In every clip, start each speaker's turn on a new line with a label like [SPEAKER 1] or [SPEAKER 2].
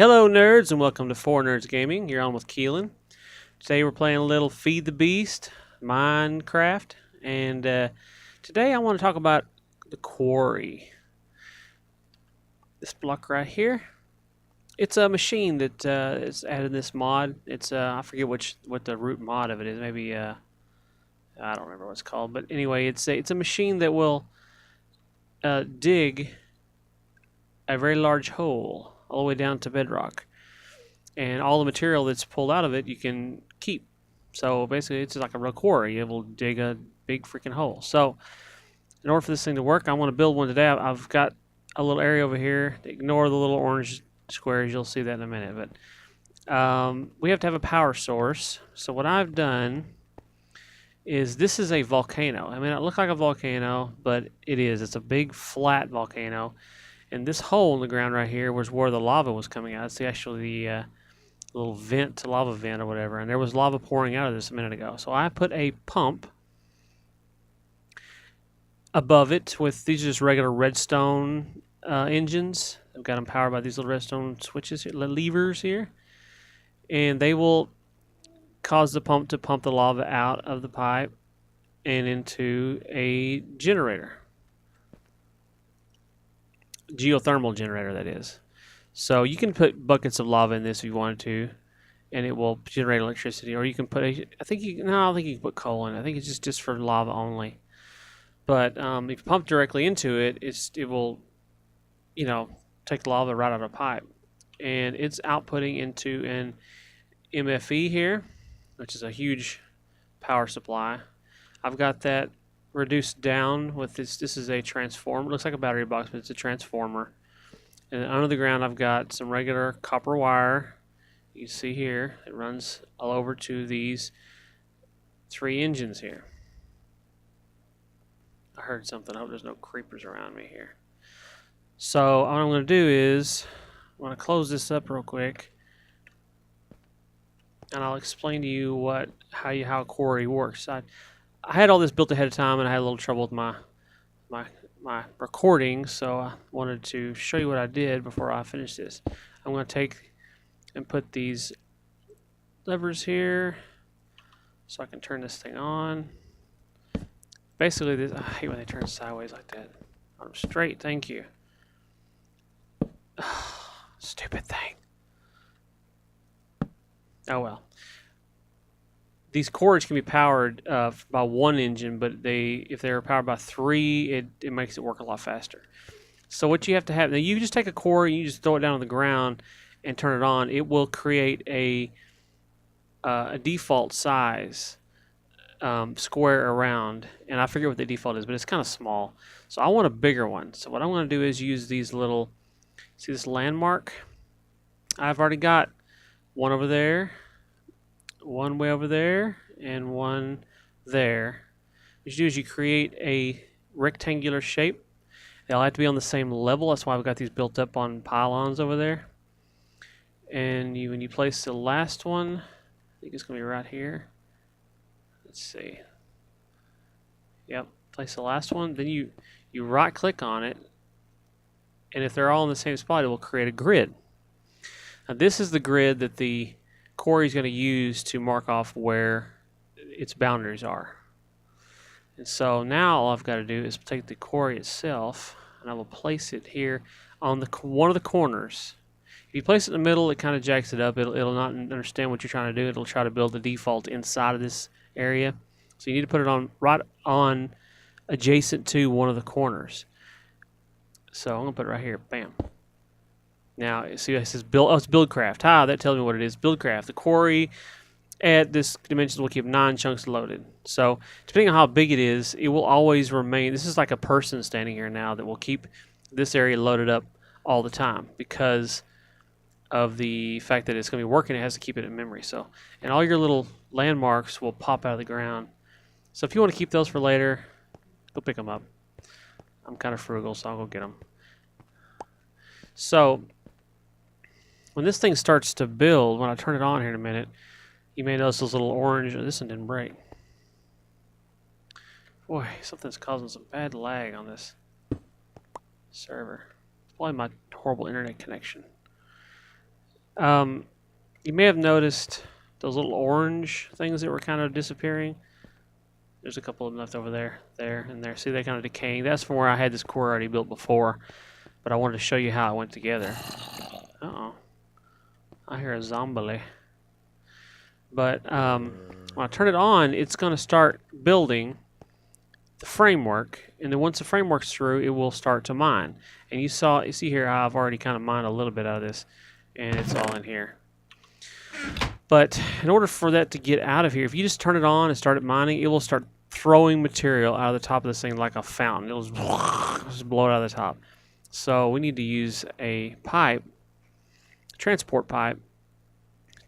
[SPEAKER 1] Hello nerds and welcome to 4 Nerds Gaming. You're on with Qeelin. Today we're playing a little Feed the Beast, Minecraft, and today I want to talk about the quarry. This block right here. It's a machine that is added this mod. It's I forget what the root mod of it is. Maybe I don't remember what it's called. But anyway, it's a machine that will dig a very large hole all the way down to bedrock. And all the material that's pulled out of it you can keep. So basically it's like a real quarry. It will dig a big freaking hole. So in order for this thing to work, I want to build one today. I've got a little area over here. Ignore the little orange squares. You'll see that in a minute. But we have to have a power source. So what I've done is this is a volcano. I mean, it looks like a volcano, but it is. It's a big flat volcano. And this hole in the ground right here was where the lava was coming out. It's actually the little vent, lava vent or whatever, and there was lava pouring out of this a minute ago. So I put a pump above it with these are just regular redstone engines. I've got them powered by these little redstone switches here, levers here, and they will cause the pump to pump the lava out of the pipe and into a generator. Geothermal generator, that is. So you can put buckets of lava in this if you wanted to, and it will generate electricity. Or you can put I don't think you can put coal in. I think it's just for lava only. But if you pump directly into it, it will, take the lava right out of the pipe, and it's outputting into an MFE here, which is a huge power supply. I've got that reduced down with this. This is a transformer. It looks like a battery box, but it's a transformer. And under the ground, I've got some regular copper wire. You can see here, it runs all over to these 3 engines here. I heard something. I hope there's no creepers around me here. So what I'm going to do is, I'm going to close this up real quick, and I'll explain to you how a quarry works. I had all this built ahead of time, and I had a little trouble with my recording, so I wanted to show you what I did before I finish this. I'm going to take and put these levers here so I can turn this thing on. Basically, I hate when they turn sideways like that. I'm straight, thank you. Stupid thing. Oh well. These quarries can be powered by 1 engine, but if they're powered by 3, it makes it work a lot faster. So what you have to have, now you just take a quarry, you just throw it down on the ground and turn it on. It will create a default size square around, and I forget what the default is, but it's kind of small. So I want a bigger one. So what I'm going to do is use these little, see this landmark? I've already got one over there, one way over there, and one there. What you do is you create a rectangular shape. They'll have to be on the same level. That's why I've got these built up on pylons over there. And when you place the last one, I think it's going to be right here. Let's see. Yep, place the last one. Then you right click on it, and if they're all in the same spot, it will create a grid. Now this is the grid that the quarry is going to use to mark off where its boundaries are. And so now all I've got to do is take the quarry itself, and I will place it here on one of the corners. If you place it in the middle, it kind of jacks it up. It'll not understand what you're trying to do. It'll try to build the default inside of this area. So you need to put it on right on adjacent to one of the corners. So I'm going to put it right here. Bam. Now, see, it says build. Oh, it's Buildcraft. That tells me what it is. Buildcraft. The quarry at this dimensions will keep 9 chunks loaded. So, depending on how big it is, it will always remain. This is like a person standing here now that will keep this area loaded up all the time because of the fact that it's going to be working. It has to keep it in memory. So, and all your little landmarks will pop out of the ground. So, if you want to keep those for later, go pick them up. I'm kind of frugal, so I'll go get them. So, when this thing starts to build, when I turn it on here in a minute, you may notice those little orange. This one didn't break. Boy, something's causing some bad lag on this server. It's probably my horrible internet connection. You may have noticed those little orange things that were kind of disappearing. There's a couple of them left over there, and there. See, they're kind of decaying. That's from where I had this core already built before, but I wanted to show you how it went together. Uh-oh. I hear a zombie. But when I turn it on, it's going to start building the framework, and then once the framework's through, it will start to mine. And you see here how I've already kind of mined a little bit out of this, and it's all in here. But in order for that to get out of here, if you just turn it on and start it mining, it will start throwing material out of the top of this thing like a fountain. It'll just blow it out of the top. So we need to use a pipe, transport pipe,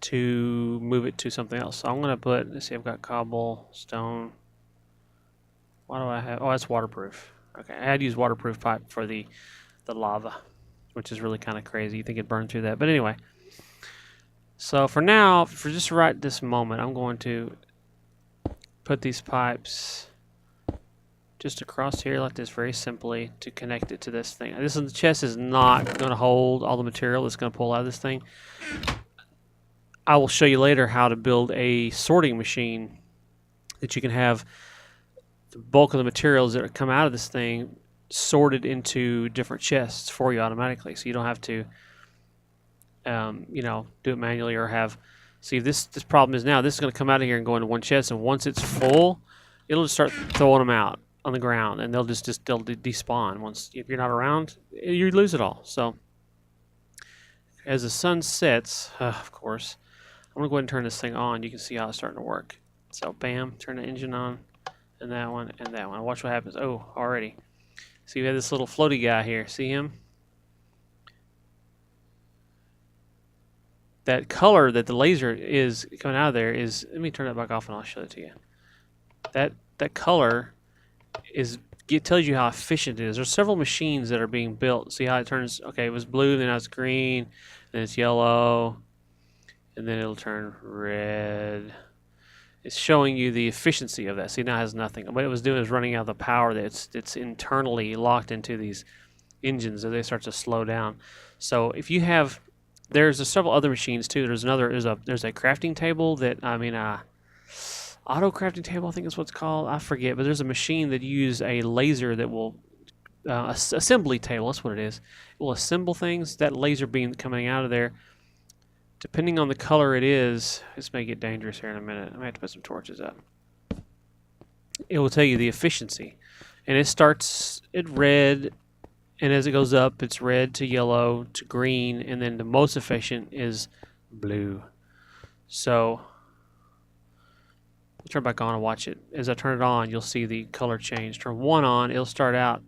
[SPEAKER 1] to move it to something else. So I'm going to put, let's see, I've got cobblestone. Why do I have, oh, that's waterproof. Okay, I had to use waterproof pipe for the lava, which is really kind of crazy. You think it'd burn through that. But anyway, so for now, for just right this moment, I'm going to put these pipes just across here like this, very simply, to connect it to this thing. The chest is not going to hold all the material that's going to pull out of this thing. I will show you later how to build a sorting machine that you can have the bulk of the materials that come out of this thing sorted into different chests for you automatically, so you don't have to do it manually or have. See, this problem is now this is going to come out of here and go into one chest, and once it's full, it'll just start throwing them out on the ground, and they'll despawn. Once, if you're not around, you lose it all. So as the sun sets, of course, I'm going to go ahead and turn this thing on. You can see how it's starting to work. So bam, turn the engine on, and that one, and that one. Watch what happens. Oh, already. See, we have this little floaty guy here. See him? That color that the laser is coming out of there is, let me turn that back off and I'll show it to you. That color tells you how efficient it is. There's several machines that are being built. See how it turns, okay, it was blue, then now it's green, then it's yellow, and then it'll turn red. It's showing you the efficiency of that. See, now it has nothing. What it was doing is running out the power that's internally locked into these engines, so they start to slow down. So if you have, there's several other machines too. There's a crafting table that, auto crafting table, I think is what it's called. I forget, but there's a machine that uses a laser that will, assembly table, that's what it is. It will assemble things. That laser beam coming out of there, depending on the color it is, this may get dangerous here in a minute. I might have to put some torches up. It will tell you the efficiency. And it starts at red, and as it goes up, it's red to yellow to green, and then the most efficient is blue. So I'll turn it back on and watch it. As I turn it on, you'll see the color change. Turn one on, it'll start out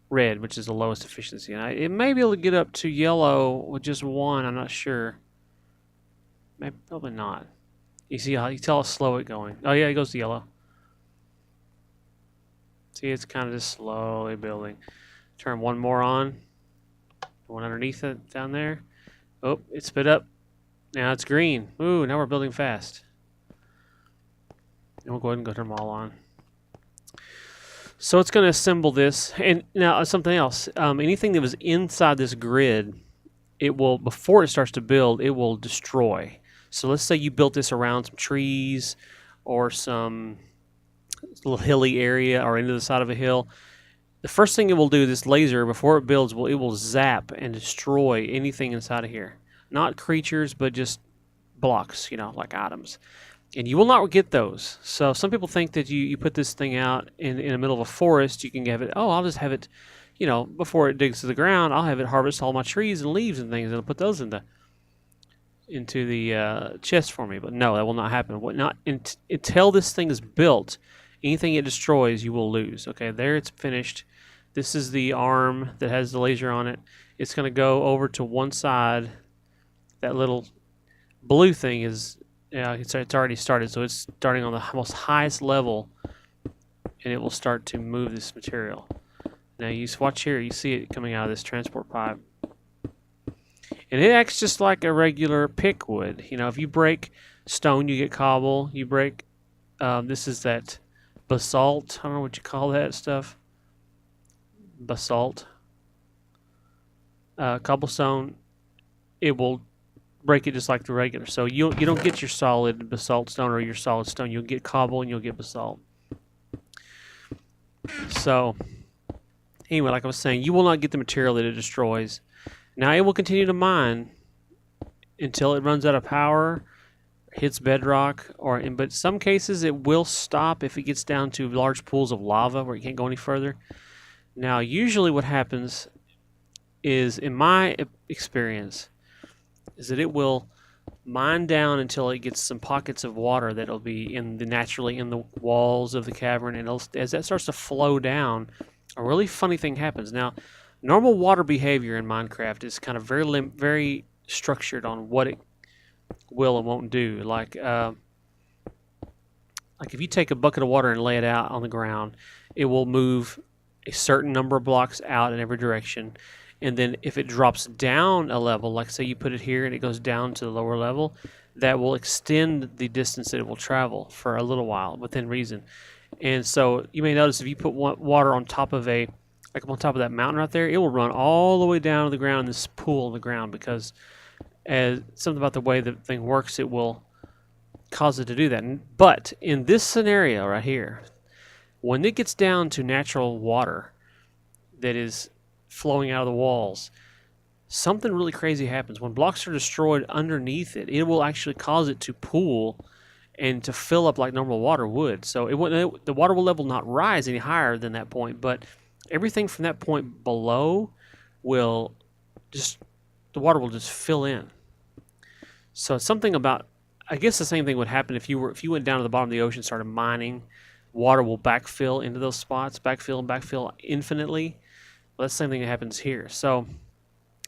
[SPEAKER 1] red, which is the lowest efficiency. And it may be able to get up to yellow with just one, I'm not sure. Maybe, probably not. You see how you tell how slow it going. Oh yeah, it goes to yellow. See, it's kind of just slowly building. Turn one more on. One underneath it down there. Oh, it spit up. Now it's green. Ooh, now we're building fast. And we'll go ahead and go turn them all on. So it's going to assemble this. And now something else. Anything that was inside this grid, it will, before it starts to build, it will destroy. So let's say you built this around some trees or some little hilly area or into the side of a hill. The first thing it will do, this laser, before it builds, it will zap and destroy anything inside of here. Not creatures, but just blocks, like items. And you will not get those. So some people think that you put this thing out in the middle of a forest, you can have it, I'll just have it, before it digs to the ground, I'll have it harvest all my trees and leaves and things, and I'll put those into the chest for me. But no, that will not happen. Until this thing is built, anything it destroys, you will lose. Okay, there it's finished. This is the arm that has the laser on it. It's going to go over to one side. That little blue thing is, it's already started, so it's starting on the most highest level, and it will start to move this material. Now you watch here, you see it coming out of this transport pipe. And it acts just like a regular pick would. If you break stone, you get cobble. You break, this is that basalt. I don't know what you call that stuff. Basalt. Cobblestone. It will break it just like the regular. So you don't get your solid basalt stone or your solid stone. You'll get cobble and you'll get basalt. So anyway, like I was saying, you will not get the material that it destroys. Now it will continue to mine until it runs out of power, hits bedrock, but in some cases it will stop if it gets down to large pools of lava where it can't go any further. Now usually what happens is, in my experience, is that it will mine down until it gets some pockets of water that'll be naturally in the walls of the cavern, and as that starts to flow down, a really funny thing happens. Now, normal water behavior in Minecraft is kind of very structured on what it will and won't do. Like if you take a bucket of water and lay it out on the ground, it will move a certain number of blocks out in every direction. And then if it drops down a level, like say you put it here and it goes down to the lower level, that will extend the distance that it will travel for a little while within reason. And so you may notice if you put water on top of on top of that mountain right there, it will run all the way down to the ground in this pool in the ground, because as something about the way the thing works, it will cause it to do that. But in this scenario right here, when it gets down to natural water that is flowing out of the walls, something really crazy happens. When blocks are destroyed underneath it, it will actually cause it to pool and to fill up like normal water would. So the water level will not rise any higher than that point, but everything from that point below the water will just fill in. So it's something about, I guess the same thing would happen if you went down to the bottom of the ocean and started mining. Water will backfill into those spots, backfill and backfill infinitely. Well, that's the same thing that happens here. So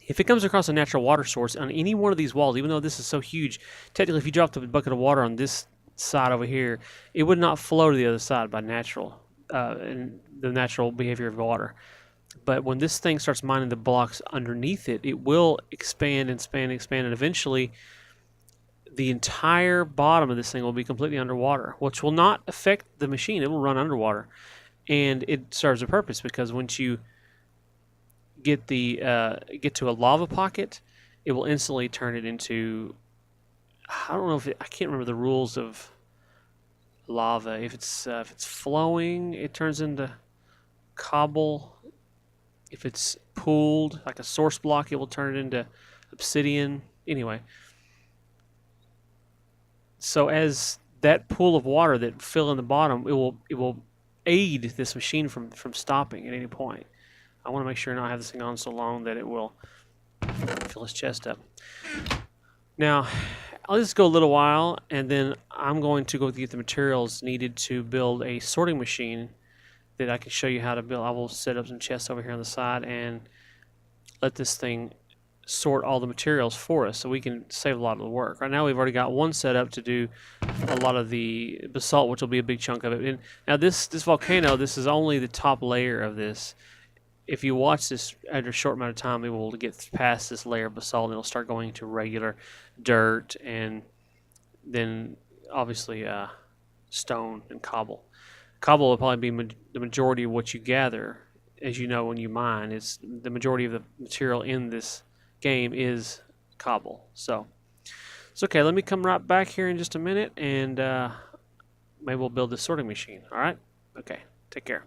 [SPEAKER 1] if it comes across a natural water source on any one of these walls, even though this is so huge, technically if you dropped a bucket of water on this side over here, it would not flow to the other side by and the natural behavior of water. But when this thing starts mining the blocks underneath it, it will expand and expand, and eventually the entire bottom of this thing will be completely underwater, which will not affect the machine. It will run underwater. And it serves a purpose, because once you get to a lava pocket, it will instantly turn it into, I don't know I can't remember the rules of lava. If it's flowing, it turns into cobble. If it's pooled like a source block, it will turn it into obsidian. Anyway, so as that pool of water that fill in the bottom, it will aid this machine from stopping at any point. I want to make sure not have this thing on so long that it will fill his chest up. Now, I'll just go a little while, and then I'm going to go get the materials needed to build a sorting machine that I can show you how to build. I will set up some chests over here on the side and let this thing sort all the materials for us so we can save a lot of the work. Right now we've already got one set up to do a lot of the basalt, which will be a big chunk of it. And now this volcano, this is only the top layer of this. If you watch this after a short amount of time, it will get past this layer of basalt and it'll start going to regular dirt, and then obviously stone and cobble. Cobble will probably be the majority of what you gather. As you know, when you mine, it's the majority of the material in this game is cobble. So it's okay. Let me come right back here in just a minute, and maybe we'll build this sorting machine. All right? Okay. Take care.